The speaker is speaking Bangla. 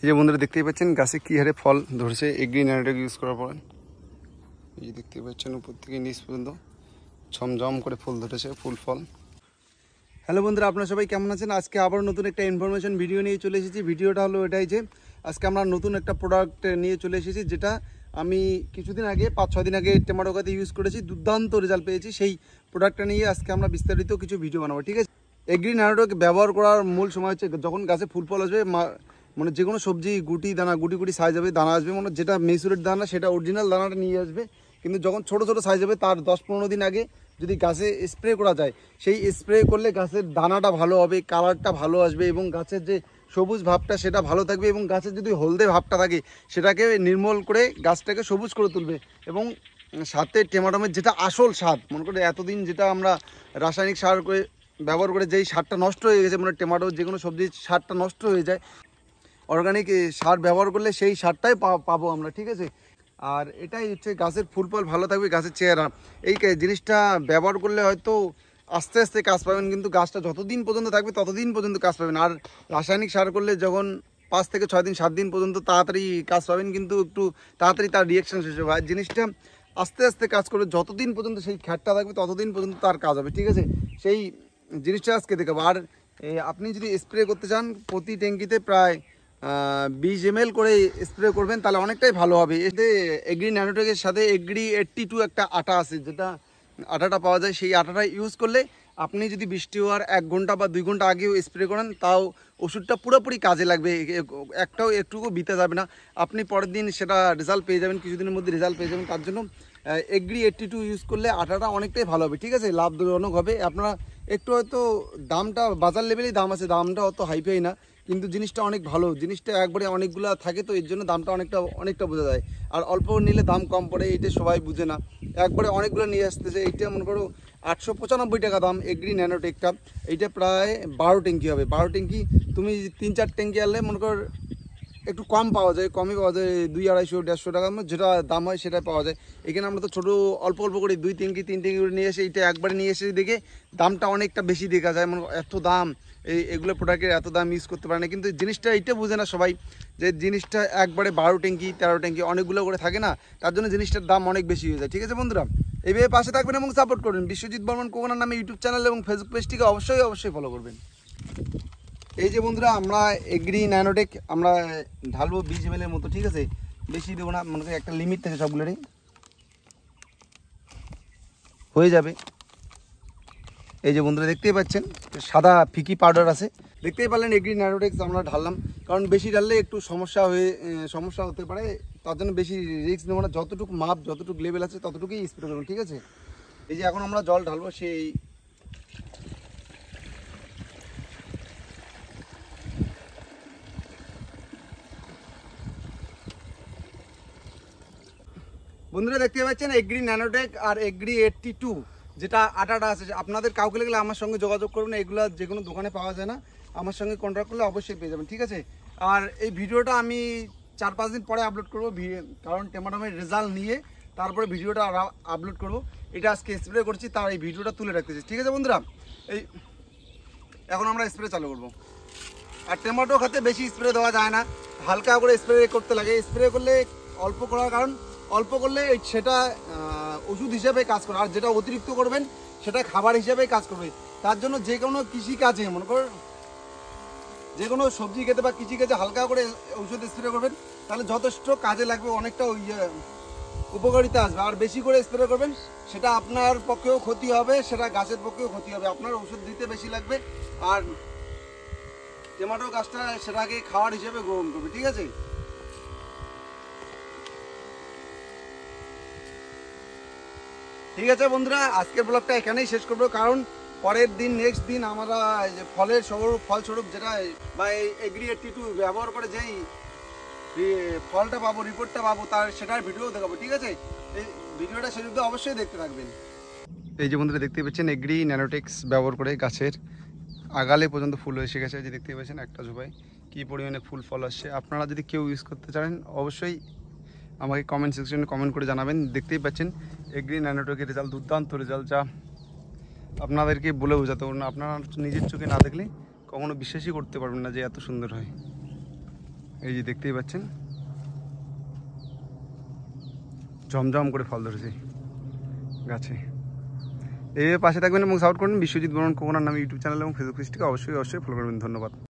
এই যে বন্ধুরা দেখতেই পাচ্ছেন গাছে কি হারে ফল ধরছে এগ্রি ন্যানোটেক ইউজ করার পর। এই যে দেখতে পাচ্ছেন উপর থেকে নিচ পর্যন্ত ঝমঝম করে ফুল ধরেছে, ফুল ফল। হ্যালো বন্ধুরা, আপনারা সবাই কেমন আছেন? আজকে আবার নতুন একটা ইনফরমেশন ভিডিও নিয়ে চলে এসেছি। ভিডিওটা হলো এটাই যে আজকে আমরা নতুন একটা প্রোডাক্ট নিয়ে চলে এসেছি, যেটা আমি কিছুদিন আগে 5-6 দিন আগে টেমাটো গাছে ইউজ করেছি, দুর্দান্ত রেজাল্ট পেয়েছি। সেই প্রোডাক্টটা নিয়ে আজকে আমরা বিস্তারিত কিছু ভিডিও বানাবো, ঠিক আছে? এগ্রি ন্যানোটেক ব্যবহার করার মূল সময় হচ্ছে যখন গাছে ফুল ফল আসবে, মানে যে কোনো সবজি গুটি দানা গুটি গুটি সাইজ হবে, দানা আসবে, মানে যেটা মেচুরেট দানা সেটা অরিজিনাল দানাটা নিয়ে আসবে। কিন্তু যখন ছোট ছোট সাইজ হবে তার 10-15 দিন আগে যদি গাছে স্প্রে করা যায়, সেই স্প্রে করলে গাছের দানাটা ভালো হবে, কালারটা ভালো আসবে এবং গাছের যে সবুজ ভাবটা সেটা ভালো থাকবে, এবং গাছের যদি হলদে ভাবটা থাকে সেটাকে নির্মূল করে গাছটাকে সবুজ করে তুলবে। এবং সাথে টেমাটোমের যেটা আসল স্বাদ, মনে করে এতদিন যেটা আমরা রাসায়নিক সার করে ব্যবহার করে যেই সারটা নষ্ট হয়ে গেছে, মানে টেমাটো যে কোনো সবজির সারটা নষ্ট হয়ে যায়, অর্গানিক সার ব্যবহার করলে সেই সারটাই পাবো আমরা, ঠিক আছে? আর এটাই হচ্ছে গাছের ফুল ফল ভালো থাকবে, গাছের চেহারা। এই জিনিসটা ব্যবহার করলে হয়তো আস্তে আস্তে কাজ পাবেন, কিন্তু গাছটা যতদিন পর্যন্ত থাকবে ততদিন পর্যন্ত কাজ পাবেন। আর রাসায়নিক সার করলে যখন 5 থেকে 6 দিন 7 দিন পর্যন্ত তাড়াতাড়ি কাজ পাবেন, কিন্তু একটু তাড়াতাড়ি তার রিয়াকশান শেষ হবে। আর জিনিসটা আস্তে আস্তে কাজ করবে, যতদিন পর্যন্ত সেই খ্যাটটা থাকবে ততদিন পর্যন্ত তার কাজ হবে, ঠিক আছে? সেই জিনিসটা আজকে দেখাবো। আর আপনি যদি স্প্রে করতে চান, প্রতি ট্যাঙ্কিতে প্রায় 20 ml করে স্প্রে করবেন, তাহলে অনেকটাই ভালো হবে। এতে এগ্রি ন্যানোটেকের সাথে এগ্রি 82 একটা আটা আছে, যেটা আটাটা পাওয়া যায়। সেই আটাটা ইউজ করলে আপনি যদি বৃষ্টি হওয়ার 1 ঘন্টা বা 2 ঘন্টা আগেও স্প্রে করেন, তাও ওষুধটা পুরোপুরি কাজে লাগবে, একটাও একটুকু বিতে যাবে না। আপনি পরের দিন সেটা রেজাল্ট পেয়ে যাবেন, কিছুদিনের মধ্যে রেজাল্ট পেয়ে যাবেন। তার জন্য এগ্রি 82 ইউজ করলে আটাটা অনেকটাই ভালো হবে, ঠিক আছে? লাভজনক হবে। আপনারা একটু হয়তো দামটা বাজার লেভেলেই দাম আছে, দামটা অত হাইফাই না, কিন্তু জিনিসটা অনেক ভালো। জিনিসটা একবারে অনেকগুলো থাকে, তো এর জন্য দামটা অনেকটা বোঝা যায়। আর অল্প নিলে দাম কম পড়ে, এইটা সবাই বুঝে না। একবারে অনেকগুলো নিয়ে আসতেছে। এইটা মনে করো 895 টাকা দাম এগ্রি ন্যানোটেকটা। এইটা প্রায় 12 ট্যাঙ্কি হবে। 12 ট্যাঙ্কি তুমি 3-4 ট্যাঙ্কি আনলে মনে কর একটু কম পাওয়া যায়, কমই পাওয়া যায়, 200-250-150 টাকার মধ্যে যেটা দাম হয় সেটাই পাওয়া যায়। এখানে আমরা তো ছোটো অল্প অল্প করে 2 ট্যাঙ্কি 3 ট্যাঙ্কি করে নিয়ে এসে এইটা একবারে নিয়ে এসে দেখে দামটা অনেকটা বেশি দেখা যায়, মানে এত দাম, এগুলো প্রোডাক্টের এত দাম ইউজ করতে পারে না। কিন্তু জিনিসটা এইটা বুঝে না সবাই, যে জিনিসটা একবারে 12 ট্যাঙ্কি 13 ট্যাঙ্কি অনেকগুলো করে থাকে না, তার জন্য জিনিসটার দাম অনেক বেশি হয়ে যায়, ঠিক আছে বন্ধুরা? এইভাবে পাশে থাকবেন এবং সাপোর্ট করবেন। বিশ্বজিৎ বর্মন কোকোনার নামে ইউটিউব চ্যানেল এবং ফেসবুক পেজটিকে অবশ্যই ফলো করবেন। এই যে বন্ধুরা, আমরা এগ্রি ন্যানোটেক আমরা ঢালবো 20 ml এর মতো, ঠিক আছে? বেশি দেবো না, মনে করি একটা লিমিট থেকে সবগুলোরই হয়ে যাবে। এই যে বন্ধুরা দেখতেই পাচ্ছেন সাদা ফিকি পাউডার আছে, দেখতেই পারলেন এগ্রি ন্যানোটেক্স আমরা ঢাললাম। কারণ বেশি ঢাললে একটু সমস্যা হতে পারে, তার জন্য বেশি রিস্ক নেবো না। যতটুকু মাপ, যতটুকু লেভেল আছে ততটুকুই স্প্রে করবেন, ঠিক আছে? এই যে এখন আমরা জল ঢালবো, সেই বন্ধুরা দেখতে পাচ্ছেন এগ্রি ন্যানোটেক আর এগ্রি 82 যেটা আটাটা আছে। আপনাদের কাউকে লাগলে আমার সঙ্গে যোগাযোগ করবেন, এগুলো যে কোনো দোকানে পাওয়া যায় না, আমার সঙ্গে কন্ট্যাক্ট করলে অবশ্যই পেয়ে যাবেন, ঠিক আছে? আর এই ভিডিওটা আমি 4-5 দিন পরে আপলোড করবো, কারণ টেমাটোমের রেজাল্ট নিয়ে তারপরে ভিডিওটা আপলোড করবো। এটা আজকে স্প্রে করছি, তার এই ভিডিওটা তুলে রাখতেছি, ঠিক আছে বন্ধুরা? এই এখন আমরা স্প্রে চালু করবো। আর টমেটো খাতে বেশি স্প্রে দেওয়া যায় না, হালকা করে স্প্রে করতে লাগে। স্প্রে করলে অল্প করার কারণ, অল্প করলে সেটা ওষুধ হিসেবে কাজ করে, আর যেটা অতিরিক্ত করবেন সেটা খাবার হিসেবে কাজ করবে। তার জন্য যে কোনো কৃষিকাজে, মনে করুন যে কোনো সবজি খেতে বা কৃষিকাজে হালকা করে ওষুধ স্প্রে করবেন, তাহলে যথেষ্ট কাজে লাগবে, অনেকটা উপকারিতা আসবে। আর বেশি করে স্প্রে করবেন, সেটা আপনার পক্ষেও ক্ষতি হবে, সেটা গাছের পক্ষেও ক্ষতি হবে। আপনার ওষুধ দিতে বেশি লাগবে, আর টমেটো গাছটা সেটাকে খাওয়ার হিসেবে গ্রহণ করবে, ঠিক আছে? ঠিক আছে বন্ধুরা, আজকের ব্লগটা এখানেই শেষ করবো, কারণ পরের দিন নেক্সট দিন আমরা ফলস্বরূপ যেটা বা এগ্রি 82 ব্যবহার করে যেই ফলটা পাবো, রিপোর্টটা পাবো, তার সেটার ভিডিও দেখাবো, ঠিক আছে? এই ভিডিওটা শেষ অবধি অবশ্যই দেখতে থাকবেন। এই যে বন্ধুরা দেখতে পাচ্ছেন এগ্রি ন্যানোটেক্স ব্যবহার করে গাছের আগালে পর্যন্ত ফুল এসে গেছে। যে দেখতে পাচ্ছেন একটা ঝোপায় কী পরিমাণে ফুল ফল আসছে। আপনারা যদি কেউ ইউজ করতে চান অবশ্যই আমাকে কমেন্ট সেকশনে কমেন্ট করে জানাবেন। দেখতেই পাচ্ছেন এগ্রি ন্যানোটেকের রেজাল্ট, দুর্দান্ত রেজাল্ট, যা আপনাদেরকে বলে বোঝাতে পারবো না। আপনারা নিজের চোখে না দেখলে কখনো বিশ্বাসই করতে পারবেন না যে এত সুন্দর হয়। এই যে দেখতেই পাচ্ছেন ঝমঝম করে ফল ধরেছে গাছে। এই পাশে থাকবেন এবং সাপোর্ট করবেন বিশ্বজিৎ বর্মন কোকোনার নামে ইউটিউব চ্যানেল এবং ফেসবুক পেজটিকে অবশ্যই ফলো করবেন। ধন্যবাদ।